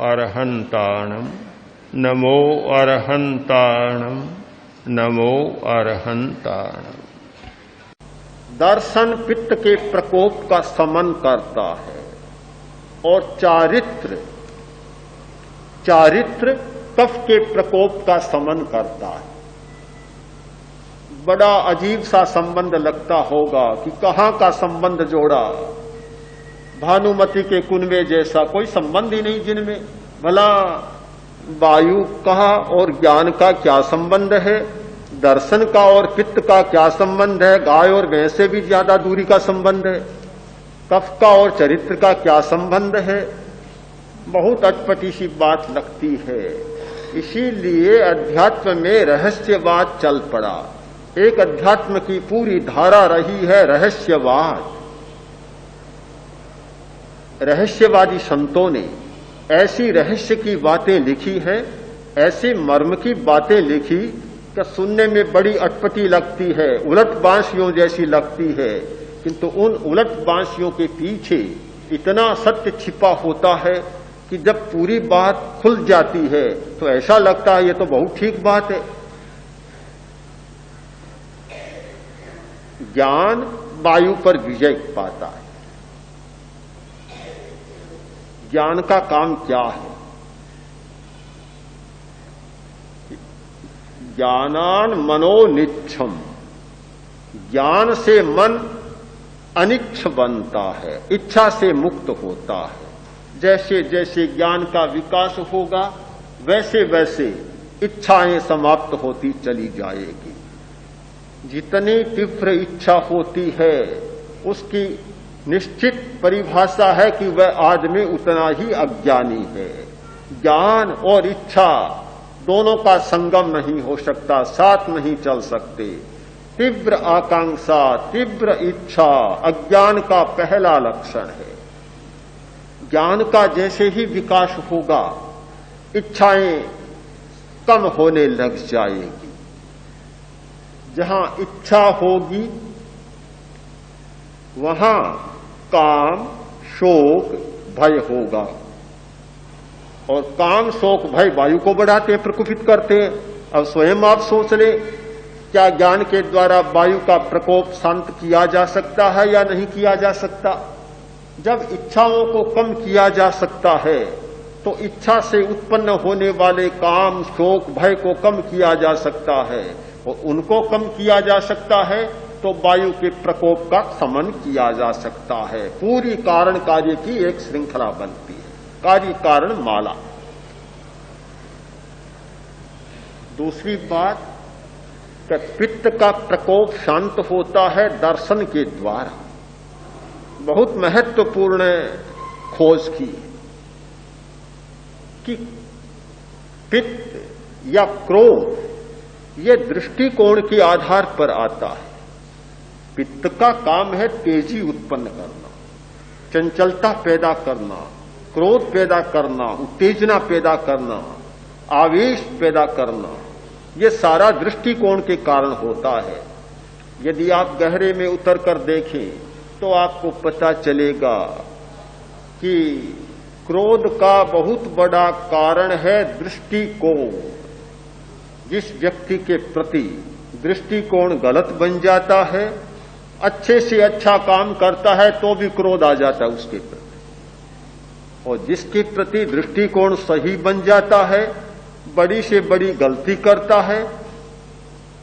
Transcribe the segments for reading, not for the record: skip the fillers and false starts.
अरहंताणम नमो अरहंताणम नमो अरहंताणम। दर्शन पित्त के प्रकोप का शमन करता है और चारित्र कफ के प्रकोप का शमन करता है। बड़ा अजीब सा संबंध लगता होगा कि कहां का संबंध जोड़ा, भानुमति के कुनबे जैसा कोई संबंध ही नहीं जिनमें। भला वायु का और ज्ञान का क्या संबंध है, दर्शन का और पित्त का क्या संबंध है, गाय और भैंस से भी ज्यादा दूरी का संबंध है, कफ का और चरित्र का क्या संबंध है। बहुत अटपटी सी बात लगती है। इसीलिए अध्यात्म में रहस्यवाद चल पड़ा। एक अध्यात्म की पूरी धारा रही है रहस्यवाद। रहस्यवादी संतों ने ऐसी रहस्य की बातें लिखी हैं, ऐसे मर्म की बातें लिखी कि सुनने में बड़ी अटपटी लगती है, उलट बांसियों जैसी लगती है, किंतु उन उलट बांसियों के पीछे इतना सत्य छिपा होता है कि जब पूरी बात खुल जाती है तो ऐसा लगता है ये तो बहुत ठीक बात है। ज्ञान वायु पर विजय पाता है। ज्ञान का काम क्या है? ज्ञानान मनोनिच्छम, ज्ञान से मन अनिच्छ बनता है, इच्छा से मुक्त होता है। जैसे जैसे ज्ञान का विकास होगा वैसे वैसे इच्छाएं समाप्त होती चली जाएगी। जितनी तीव्र इच्छा होती है उसकी निश्चित परिभाषा है कि वह आदमी उतना ही अज्ञानी है। ज्ञान और इच्छा दोनों का संगम नहीं हो सकता, साथ नहीं चल सकते। तीव्र आकांक्षा, तीव्र इच्छा अज्ञान का पहला लक्षण है। ज्ञान का जैसे ही विकास होगा इच्छाएं कम होने लग जाएगी। जहां इच्छा होगी वहां काम, शोक, भय होगा। और काम, शोक, भय वायु को बढ़ाते हैं, प्रकोपित करते हैं। अब स्वयं आप सोच ले, क्या ज्ञान के द्वारा वायु का प्रकोप शांत किया जा सकता है या नहीं किया जा सकता? जब इच्छाओं को कम किया जा सकता है तो इच्छा से उत्पन्न होने वाले काम, शोक, भय को कम किया जा सकता है, और उनको कम किया जा सकता है तो वायु के प्रकोप का शमन किया जा सकता है। पूरी कारण कार्य की एक श्रृंखला बनती है, कार्य कारण माला। दूसरी बात कि पित्त का प्रकोप शांत होता है दर्शन के द्वारा। बहुत महत्वपूर्ण खोज की कि पित्त या क्रोध ये दृष्टिकोण के आधार पर आता है। पित्त का काम है तेजी उत्पन्न करना, चंचलता पैदा करना, क्रोध पैदा करना, उत्तेजना पैदा करना, आवेश पैदा करना। ये सारा दृष्टिकोण के कारण होता है। यदि आप गहरे में उतर कर देखें तो आपको पता चलेगा कि क्रोध का बहुत बड़ा कारण है दृष्टिकोण। जिस व्यक्ति के प्रति दृष्टिकोण गलत बन जाता है, अच्छे से अच्छा काम करता है तो भी क्रोध आ जाता है उसके प्रति। और जिसके प्रति दृष्टिकोण सही बन जाता है, बड़ी से बड़ी गलती करता है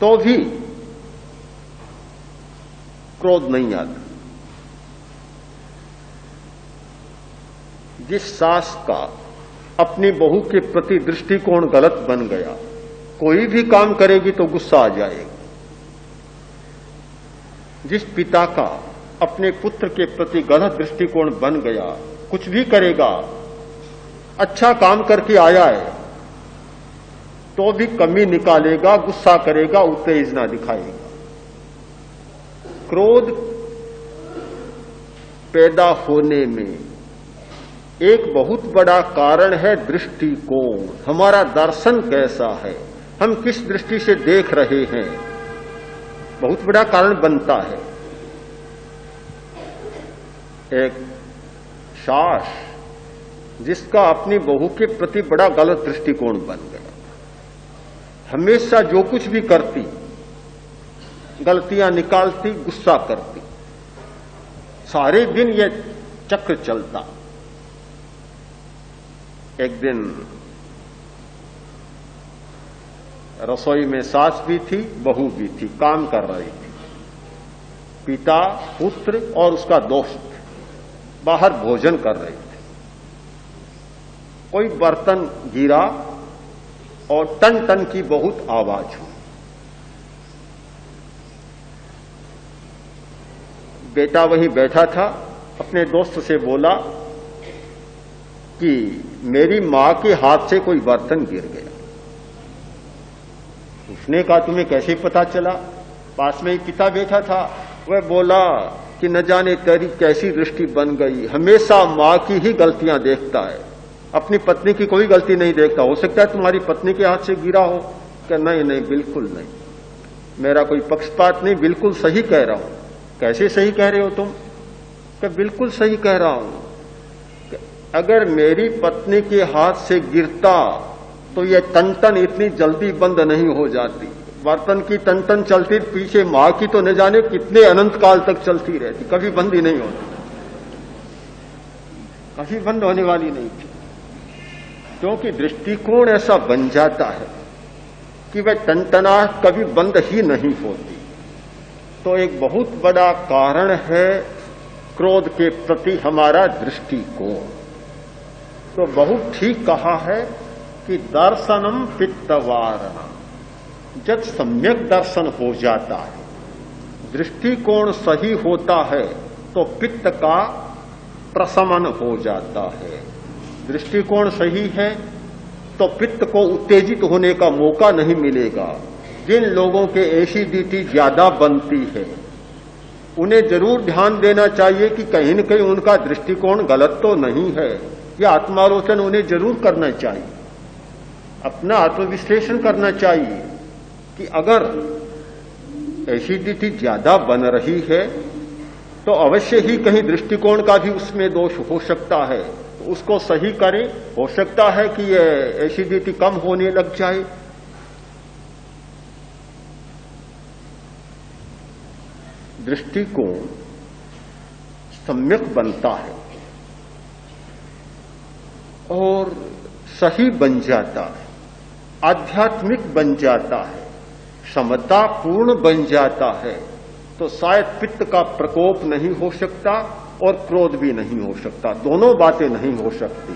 तो भी क्रोध नहीं आता। जिस सास का अपनी बहू के प्रति दृष्टिकोण गलत बन गया, कोई भी काम करेगी तो गुस्सा आ जाएगा। जिस पिता का अपने पुत्र के प्रति गलत दृष्टिकोण बन गया, कुछ भी करेगा, अच्छा काम करके आया है तो भी कमी निकालेगा, गुस्सा करेगा, उत्तेजना दिखाएगा। क्रोध पैदा होने में एक बहुत बड़ा कारण है दृष्टिकोण। हमारा दर्शन कैसा है, हम किस दृष्टि से देख रहे हैं, बहुत बड़ा कारण बनता है। एक सास जिसका अपनी बहू के प्रति बड़ा गलत दृष्टिकोण बन गया। हमेशा जो कुछ भी करती, गलतियां निकालती, गुस्सा करती, सारे दिन ये चक्र चलता। एक दिन रसोई में सास भी थी, बहू भी थी, काम कर रही थी। पिता, पुत्र और उसका दोस्त बाहर भोजन कर रहे थे। कोई बर्तन गिरा और टन टन की बहुत आवाज हुई। बेटा वहीं बैठा था, अपने दोस्त से बोला कि मेरी मां के हाथ से कोई बर्तन गिर गया। उसने कहा तुम्हें कैसे पता चला? पास में ही पिता बैठा था। वह बोला कि न जाने तेरी कैसी दृष्टि बन गई, हमेशा मां की ही गलतियां देखता है, अपनी पत्नी की कोई गलती नहीं देखता। हो सकता है तुम्हारी पत्नी के हाथ से गिरा हो। कि नहीं नहीं, बिल्कुल नहीं, मेरा कोई पक्षपात नहीं, बिल्कुल सही कह रहा हूं। कैसे सही कह रहे हो तुम? कि बिल्कुल सही कह रहा हूं कि अगर मेरी पत्नी के हाथ से गिरता तो यह टन इतनी जल्दी बंद नहीं हो जाती। बर्तन की टन चलती, पीछे मां की तो न जाने कितने अनंत काल तक चलती रहती, कभी बंद ही नहीं होती, कभी बंद होने वाली नहीं थी। क्योंकि दृष्टिकोण ऐसा बन जाता है कि वह टनटनाहट कभी बंद ही नहीं होती। तो एक बहुत बड़ा कारण है क्रोध के प्रति हमारा दृष्टिकोण। तो बहुत ठीक कहा है कि दर्शनम पित्तवारणम। जब सम्यक दर्शन हो जाता है, दृष्टिकोण सही होता है, तो पित्त का प्रशमन हो जाता है। दृष्टिकोण सही है तो पित्त को उत्तेजित होने का मौका नहीं मिलेगा। जिन लोगों के एसिडिटी ज्यादा बनती है, उन्हें जरूर ध्यान देना चाहिए कि कहीं न कहीं उनका दृष्टिकोण गलत तो नहीं है। यह आत्मालोचन उन्हें जरूर करना चाहिए, अपना आत्मविश्लेषण करना चाहिए कि अगर एसिडिटी ज्यादा बन रही है तो अवश्य ही कहीं दृष्टिकोण का भी उसमें दोष हो सकता है, तो उसको सही करें। हो सकता है कि यह एसिडिटी कम होने लग जाए। दृष्टिकोण सम्यक बनता है और सही बन जाता है, आध्यात्मिक बन जाता है, समतापूर्ण बन जाता है, तो शायद पित्त का प्रकोप नहीं हो सकता और क्रोध भी नहीं हो सकता। दोनों बातें नहीं हो सकती।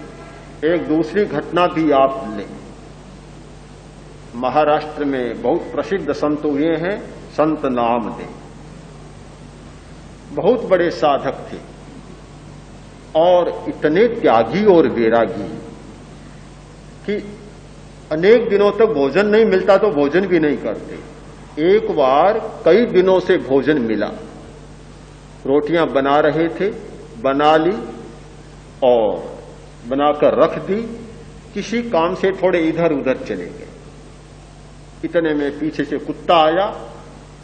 एक दूसरी घटना भी आप लें। महाराष्ट्र में बहुत प्रसिद्ध संत हुए हैं, संत नामदेव। बहुत बड़े साधक थे और इतने त्यागी और वैरागी कि अनेक दिनों तक भोजन नहीं मिलता तो भोजन भी नहीं करते। एक बार कई दिनों से भोजन मिला, रोटियां बना रहे थे, बना ली और बनाकर रख दी। किसी काम से थोड़े इधर उधर चले गए। इतने में पीछे से कुत्ता आया,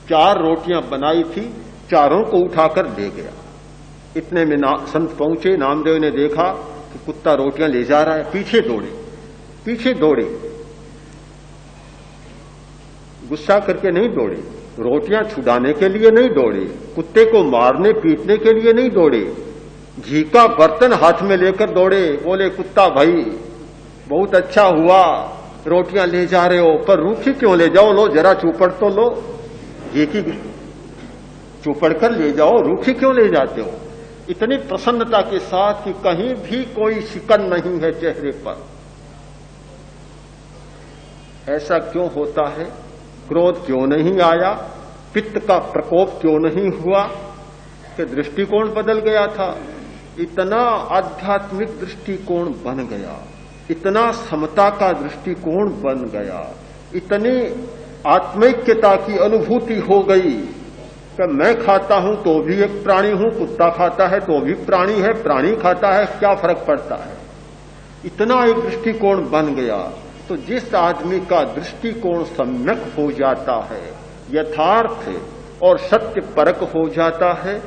4 रोटियां बनाई थी, चारों को उठाकर ले गया। इतने में संत पहुंचे, नामदेव ने देखा कि कुत्ता रोटियां ले जा रहा है, पीछे दौड़े। गुस्सा करके नहीं दौड़े, रोटियां छुड़ाने के लिए नहीं दौड़े, कुत्ते को मारने पीटने के लिए नहीं दौड़े, घी का बर्तन हाथ में लेकर दौड़े। बोले कुत्ता भाई बहुत अच्छा हुआ रोटियां ले जा रहे हो, पर रूखी क्यों ले जाओ, लो जरा चूपड़ तो लो, घी की चूपड़ कर ले जाओ, रूखी क्यों ले जाते हो? इतनी प्रसन्नता के साथ कि कहीं भी कोई शिकन नहीं है चेहरे पर। ऐसा क्यों होता है? क्रोध क्यों नहीं आया? पित्त का प्रकोप क्यों नहीं हुआ? कि दृष्टिकोण बदल गया था। इतना आध्यात्मिक दृष्टिकोण बन गया, इतना समता का दृष्टिकोण बन गया, इतनी आत्मैक्यता की अनुभूति हो गई कि मैं खाता हूं तो भी एक प्राणी हूं, कुत्ता खाता है तो भी प्राणी है, प्राणी खाता है क्या फर्क पड़ता है। इतना एक दृष्टिकोण बन गया। तो जिस आदमी का दृष्टिकोण सम्यक हो जाता है, यथार्थ और सत्य परक हो जाता है,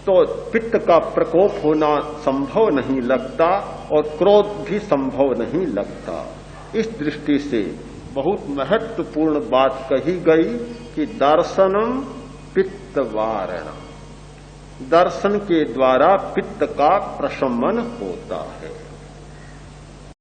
तो पित्त का प्रकोप होना संभव नहीं लगता और क्रोध भी संभव नहीं लगता। इस दृष्टि से बहुत महत्वपूर्ण बात कही गई कि दर्शनम पित्त वारणम, दर्शन के द्वारा पित्त का प्रशमन होता है।